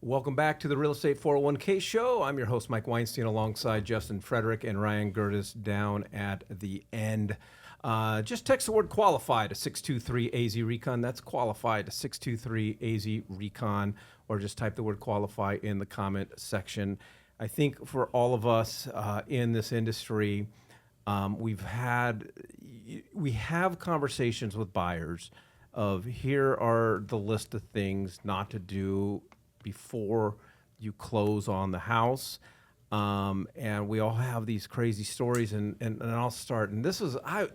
Welcome back to the Real Estate 401k Show. I'm your host, Mike Weinstein, alongside Justin Frederick and Ryan Gerdes down at the end. Just text the word qualified to 623-AZ-RECON. That's qualified to 623-AZ-RECON, or just type the word qualify in the comment section. I think for all of us in this industry, we have conversations with buyers of here are the list of things not to do before you close on the house. And we all have these crazy stories, and I'll start. And this is, I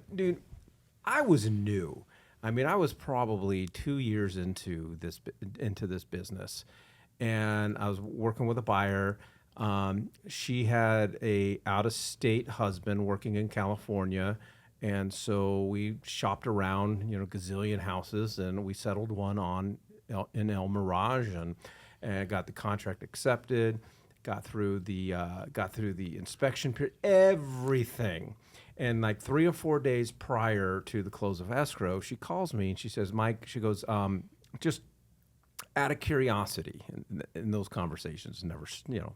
was new. I mean, I was probably 2 years into this business, and I was working with a buyer. She had a out-of-state husband working in California, and so we shopped around, gazillion houses, and we settled one on in El Mirage, and got the contract accepted, got through the inspection period, everything. And like 3 or 4 days prior to the close of escrow, she calls me and she says, Mike, she goes, just out of curiosity, in those conversations, never,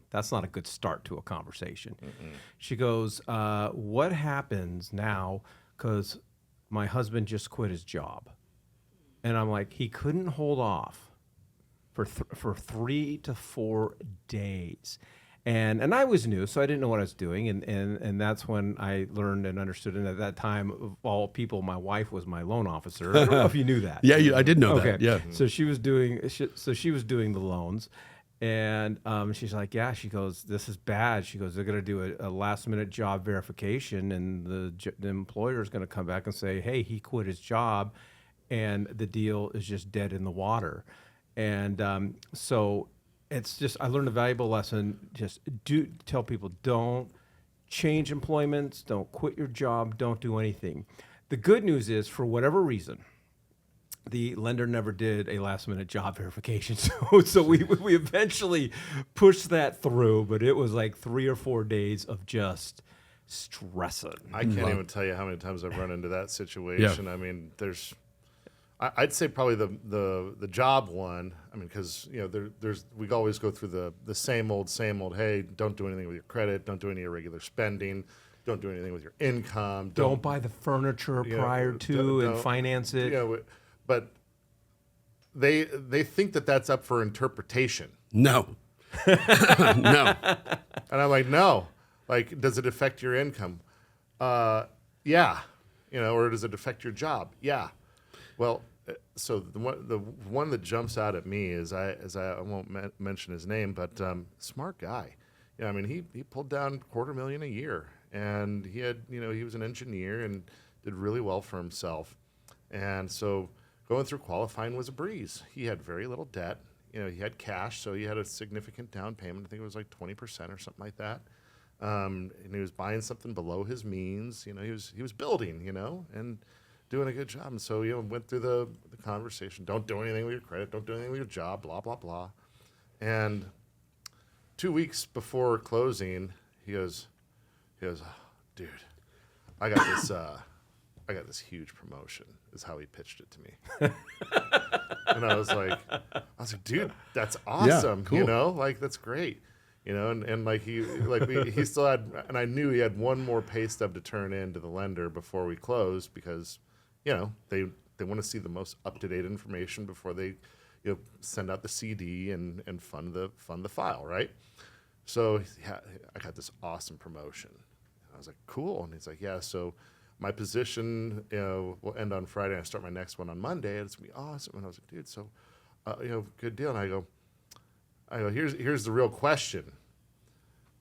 that's not a good start to a conversation. Mm-mm. She goes, what happens now? Because my husband just quit his job. And I'm like, he couldn't hold off for 3 to 4 days. And I was new, so I didn't know what I was doing. And that's when I learned and understood. And at that time, of all people, my wife was my loan officer. I don't know if you knew that. Yeah, I did know that. Yeah. So she was doing the loans. And she's like, yeah, she goes, this is bad. She goes, they're going to do a last minute job verification. And the employer is going to come back and say, hey, he quit his job. And the deal is just dead in the water. And so it's just, I learned a valuable lesson. Just tell people, don't change employments, don't quit your job, don't do anything. The good news is, for whatever reason, the lender never did a last minute job verification. So we eventually pushed that through, but it was like 3 or 4 days of just stressing. I can't even tell you how many times I've run into that situation. Yeah. I mean, I'd say probably the job one. I mean, because we always go through the same old. Hey, don't do anything with your credit. Don't do any irregular spending. Don't do anything with your income. Don't buy the furniture prior to and finance it. But they think that that's up for interpretation. No. No. And I'm like, no. Like, does it affect your income? Yeah. Or does it affect your job? Yeah. Well, so the one that jumps out at me is I won't mention his name, but smart guy. I mean, he pulled down $250,000 a year, and he had he was an engineer and did really well for himself, and so going through qualifying was a breeze. He had very little debt. He had cash, so he had a significant down payment. I think it was like 20% or something like that, and he was buying something below his means. He was building, and doing a good job. And so, went through the conversation. Don't do anything with your credit. Don't do anything with your job, blah, blah, blah. And 2 weeks before closing, he goes, oh, dude, I got this huge promotion, is how he pitched it to me. And I was like, dude, that's awesome. Yeah, cool. That's great. And like he still had, and I knew he had one more pay stub to turn in to the lender before we closed, because they want to see the most up-to-date information before they send out the CD and fund the file, right? So I got this awesome promotion. I was like, cool. And he's like, yeah, so my position will end on Friday. I start my next one on Monday, and it's gonna be awesome. And I was like, dude, so good deal. And I go, here's the real question: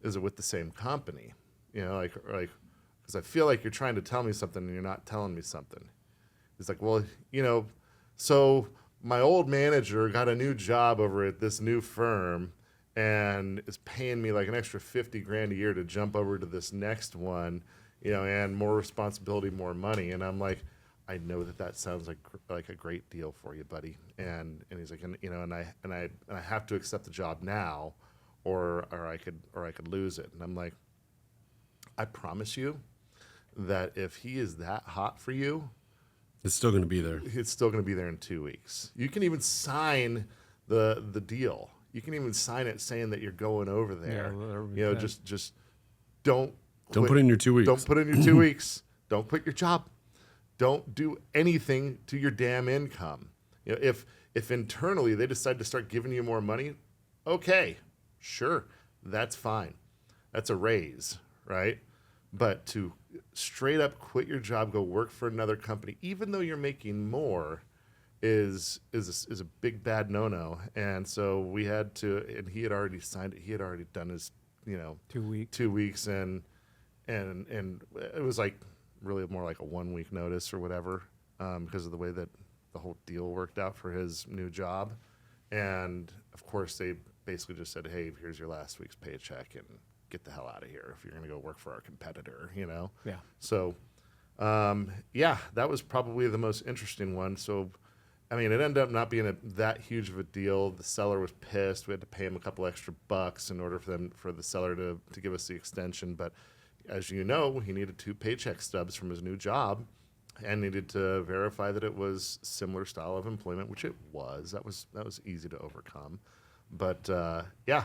is it with the same company? Because I feel like you're trying to tell me something and you're not telling me something. He's like, well, so my old manager got a new job over at this new firm and is paying me like an extra $50,000 a year to jump over to this next one, and more responsibility, more money. And I'm like, I know that sounds like a great deal for you, buddy. And he's like, and I have to accept the job now, or I could lose it. And I'm like, I promise you that if he is that hot for you, it's still going to be there. It's still going to be there in 2 weeks. You can even sign the deal. You can even sign it saying that you're going over there. well, You know, that- just don't Don't quit- put in your 2 weeks. Don't put in your 2 weeks. Don't quit your job. Don't do anything to your damn income. You know, if internally they decide to start giving you more money, okay, sure, that's fine. That's a raise, right? But to straight up quit your job, go work for another company, even though you're making more, is a big bad no-no. And so we had to, and he had already signed it. He had already done his, 2 weeks. 2 weeks, and it was like really more like a 1 week notice or whatever, because of the way that the whole deal worked out for his new job. And of course, they basically just said, "Hey, here's your last week's paycheck, and get the hell out of here if you're going to go work for our competitor." Yeah. So, yeah, that was probably the most interesting one. So, I mean, it ended up not being that huge of a deal. The seller was pissed. We had to pay him a couple extra bucks in order for the seller to give us the extension. But as you know, he needed 2 paycheck stubs from his new job and needed to verify that it was similar style of employment, which it was. That was easy to overcome. But yeah,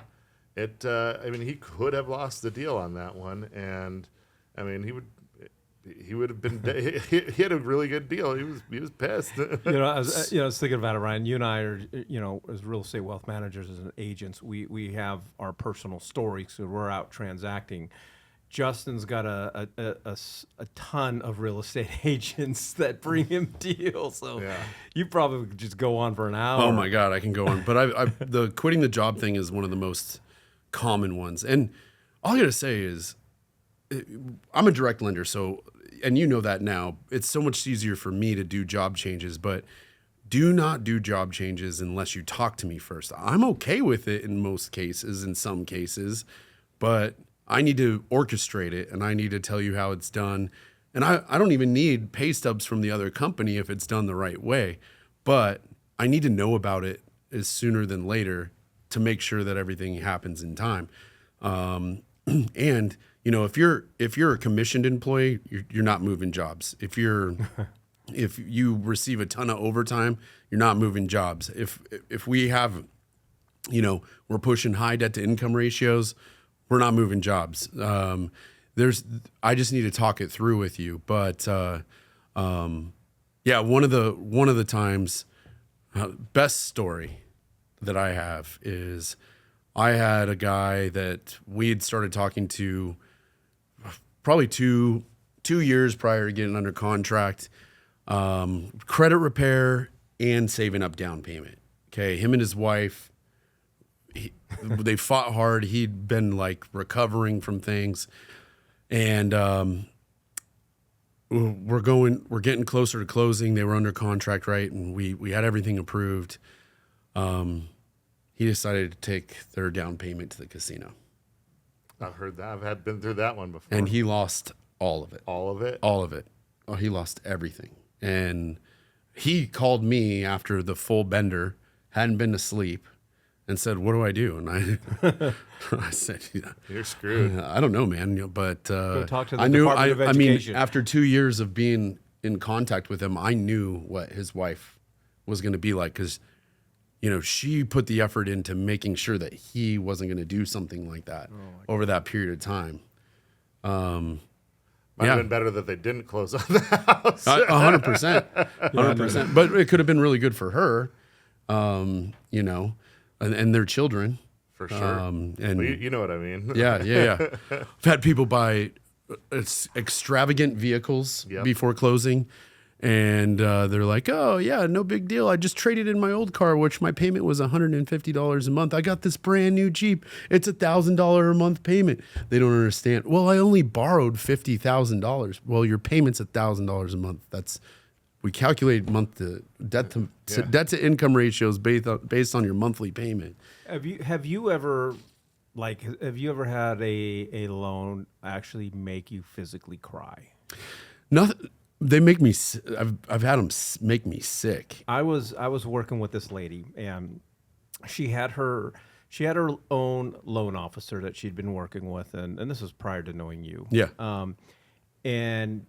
I mean, he could have lost the deal on that one, and I mean, he would have been. He had a really good deal. He was pissed. I was thinking about it, Ryan. You and I are, as real estate wealth managers, as agents, we have our personal stories, so we're out transacting. Justin's got a ton of real estate agents that bring him deals, so Yeah. you probably could just go on for an hour. Oh my God, I can go on. But the quitting the job thing is one of the most common ones. And all I gotta say is, I'm a direct lender, so, and you know that now, it's so much easier for me to do job changes, but do not do job changes unless you talk to me first. I'm okay with it in most cases, in some cases, but I need to orchestrate it, and I need to tell you how it's done. And I don't even need pay stubs from the other company if it's done the right way, but I need to know about it as sooner than later to make sure that everything happens in time. And if you're a commissioned employee, you're not moving jobs. If you receive a ton of overtime, you're not moving jobs. If we have, we're pushing high debt to income ratios, we're not moving jobs. I just need to talk it through with you. But yeah, one of the times, best story that I have is I had a guy that we had started talking to probably two years prior to getting under contract, credit repair and saving up down payment. Okay, him and his wife, they fought hard. He'd been like recovering from things, and we're getting closer to closing. They were under contract, right? And we had everything approved. He decided to take their down payment to the casino, I've heard that. I've been through that one before. and he lost all of it. All of it. All of it. Oh, he lost everything. And he called me after the full bender, hadn't been to sleep, and said, "What do I do?" And I said, You're screwed. I don't know, man. But talk to the I knew. Department of I mean, Education. after 2 years of being in contact with him, I knew what his wife was going to be like, because she put the effort into making sure that he wasn't going to do something like that over that period of time. Might have been better that they didn't close on the house. 100%, 100%. But it could have been really good for her, and their children. For sure. And Well, you know what I mean. yeah. I've had people buy extravagant vehicles Yep. before closing, and they're like, "Oh yeah, no big deal. I just traded in my old car, which my payment was $150 a month. I got this brand new Jeep. It's $1,000 a month payment." They don't understand. Well, I only borrowed $50,000. Well, your payment's $1,000 a month. We calculate debt to income ratios based on your monthly payment. Have you ever had a loan actually make you physically cry? Nothing. They make me. I've had them make me sick. I was working with this lady, and she had her own loan officer that she'd been working with, and this was prior to knowing you. Yeah. And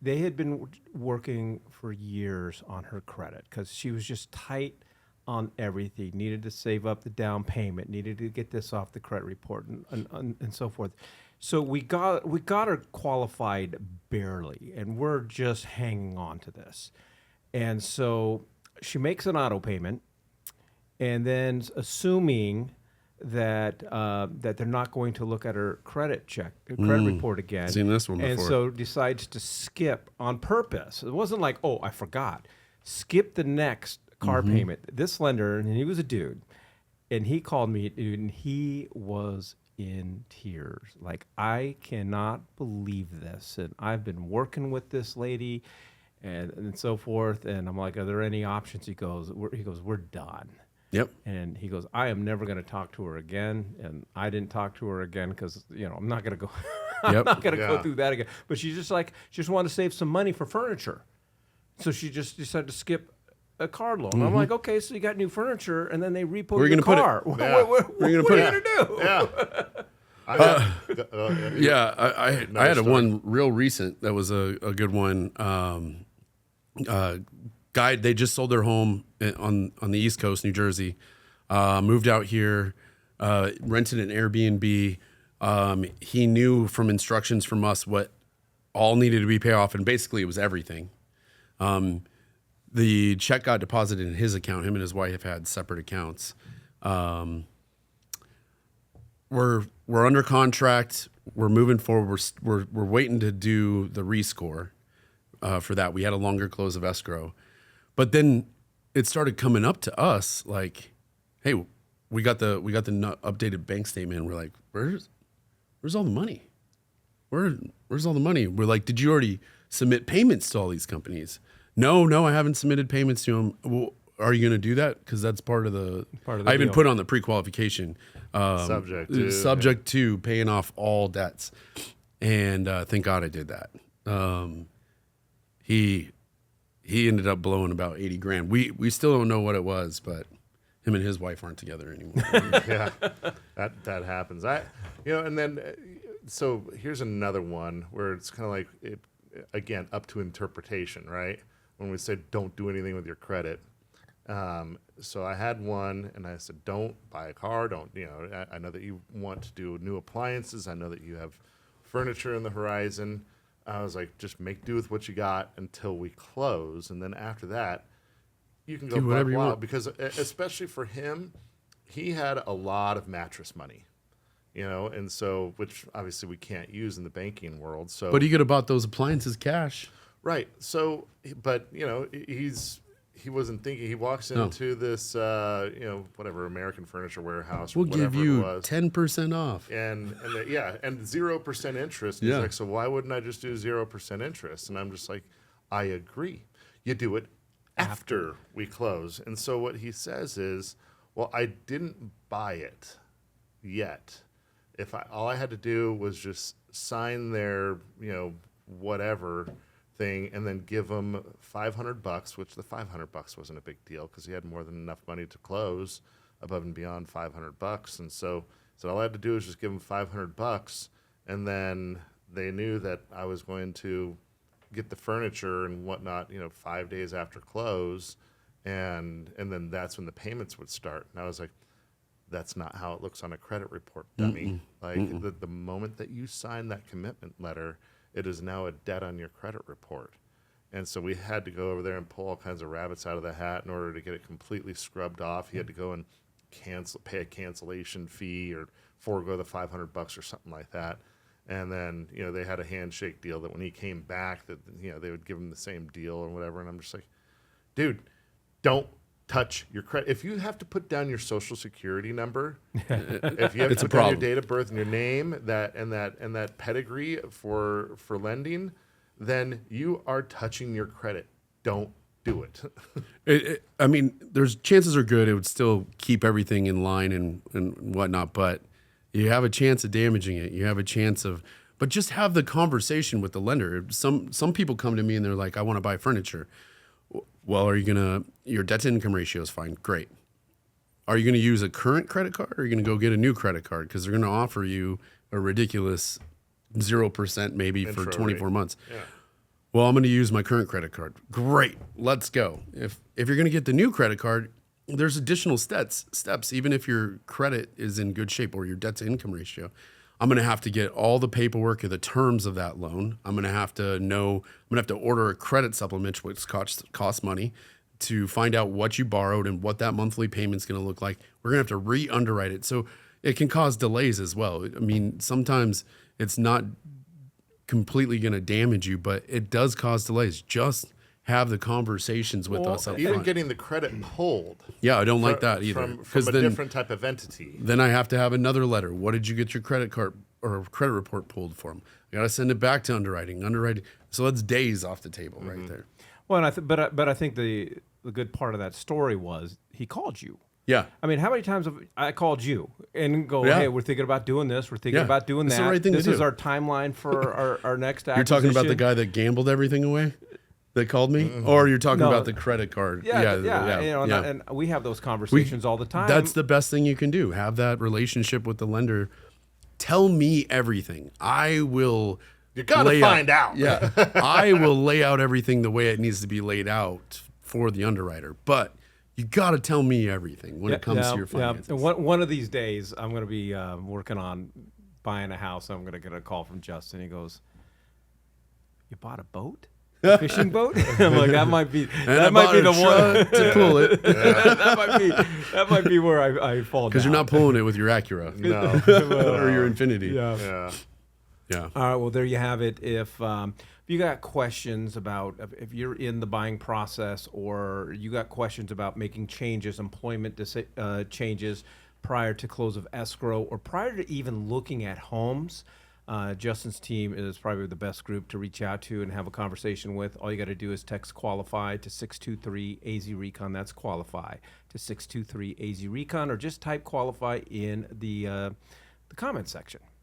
they had been working for years on her credit because she was just tight on everything. Needed to save up the down payment. Needed to get this off the credit report, and so forth. So we got her qualified barely, and we're just hanging on to this. And so she makes an auto payment, and then assuming that that they're not going to look at her credit report again. Seen this one And before. so decides to skip on purpose. It wasn't like, oh, I forgot. Skip the next car payment. This lender, and he was a dude, and he called me, dude, and he was in tears. Like, I cannot believe this. And I've been working with this lady and so forth. And I'm like, are there any options? He goes, we're done. Yep. And he goes, I am never going to talk to her again. And I didn't talk to her again because, I'm not going to go. I'm Yep. not going to Yeah. go through that again. But she's just like, she just wanted to save some money for furniture. So she just decided to skip a car loan. I'm like, okay, so you got new furniture, and then they repo Where are you your gonna put it? car. Yeah. What Where are you gonna what put are it? you going to do? Yeah. Yeah, I had story. one real recent that was a good one. Guy, they just sold their home on the East Coast, New Jersey. Moved out here, rented an Airbnb. He knew from instructions from us what all needed to be paid off, and basically it was everything. The check got deposited in his account. Him and his wife had separate accounts. We're under contract. We're moving forward. We're waiting to do the rescore for that. We had a longer close of escrow, but then it started coming up to us like, "Hey, we got the updated bank statement." We're like, "Where's all the money? Where's all the money?" We're like, "Did you already submit payments to all these companies?" No, I haven't submitted payments to them. Well, are you going to do that? Because that's part of the I even deal. put on the pre-qualification. Subject to paying off all debts, and thank God I did that. He ended up blowing about $80,000. We still don't know what it was, but him and his wife aren't together anymore. Yeah, that happens. And then so here's another one where it's kind of like it again up to interpretation, right? When we said don't do anything with your credit. So I had one, and I said, don't buy a car. Don't, I know that you want to do new appliances. I know that you have furniture in the horizon. I was like, just make do with what you got until we close. And then after that, you can go Do whatever buck you wild. want. Because especially for him, he had a lot of mattress money, and so, which obviously we can't use in the banking world. So, But he could have bought those appliances cash. right. So, but, he wasn't thinking. He walks into this, whatever American Furniture Warehouse. We'll whatever give it you was. 10% off. And 0% interest. Yeah. He's like, so why wouldn't I just do 0% interest? And I'm just like, I agree. You do it after we close. And so what he says is, well, I didn't buy it yet. All I had to do was just sign their, whatever thing, and then give him $500, which the $500 wasn't a big deal because he had more than enough money to close above and beyond $500. And so all I had to do was just give him $500, and then they knew that I was going to get the furniture and whatnot, 5 days after close, and then that's when the payments would start. And I was like, that's not how it looks on a credit report, dummy. The moment that you sign that commitment letter, it is now a debt on your credit report. And so we had to go over there and pull all kinds of rabbits out of the hat in order to get it completely scrubbed off. He had to go and pay a cancellation fee or forego the $500 or something like that. And then, they had a handshake deal that when he came back that, they would give him the same deal or whatever. And I'm just like, dude, don't touch your credit. If you have to put down your social security number, if you have to put down your date of birth and your name, and that pedigree for lending, then you are touching your credit. Don't do it. I mean, there's chances are good it would still keep everything in line and whatnot, but you have a chance of damaging it. You have a chance of, but just have the conversation with the lender. Some people come to me and they're like, I want to buy furniture. Well, your debt to income ratio is fine. Great. Are you going to use a current credit card or are you going to go get a new credit card? Because they're going to offer you a ridiculous 0% maybe for 24 months. Yeah. Well, I'm going to use my current credit card. Great. Let's go. If you're going to get the new credit card, there's additional steps. Even if your credit is in good shape or your debt to income ratio, I'm going to have to get all the paperwork of the terms of that loan. I'm going to have to order a credit supplement, which costs money, to find out what you borrowed and what that monthly payment's going to look like. We're going to have to re-underwrite it. So it can cause delays as well. I mean, sometimes it's not completely going to damage you, but it does cause delays. Just have the conversations with us up Even front. getting the credit pulled. Yeah, I don't like that either. From a then, different type of entity. then I have to have another letter. What did you get your credit card or credit report pulled from? I got to send it back to underwriting. So that's days off the table right there. Well, and but I think the good part of that story was he called you. Yeah. I mean, how many times have I called you and go, Yeah. hey, we're thinking about doing this. We're thinking Yeah. about doing It's that. the right thing to This do. is our timeline for our next acquisition. You're talking about the guy that gambled everything away that called me? Or you're talking No. about the credit card? Yeah. You know, yeah. and we have those conversations all the time. That's the best thing you can do. Have that relationship with the lender. Tell me everything. I will. You gotta find out. Yeah. I will lay out everything the way it needs to be laid out for the underwriter. But you got to tell me everything when it comes to your finances. And one of these days, I'm going to be working on buying a house. I'm going to get a call from Justin. He goes, "You bought a boat? A fishing boat?" I'm like, that might be the one to pull it that might be where I fall down. because you're not pulling it with your Acura No. or your Infinity. Yeah. Yeah. All right. Well, there you have it. If you got questions about if you're in the buying process or you got questions about making changes, employment changes prior to close of escrow or prior to even looking at homes, Justin's team is probably the best group to reach out to and have a conversation with. All you got to do is text qualify to 623-AZ-RECON. That's qualify to 623-AZ-RECON, or just type qualify in the comment section.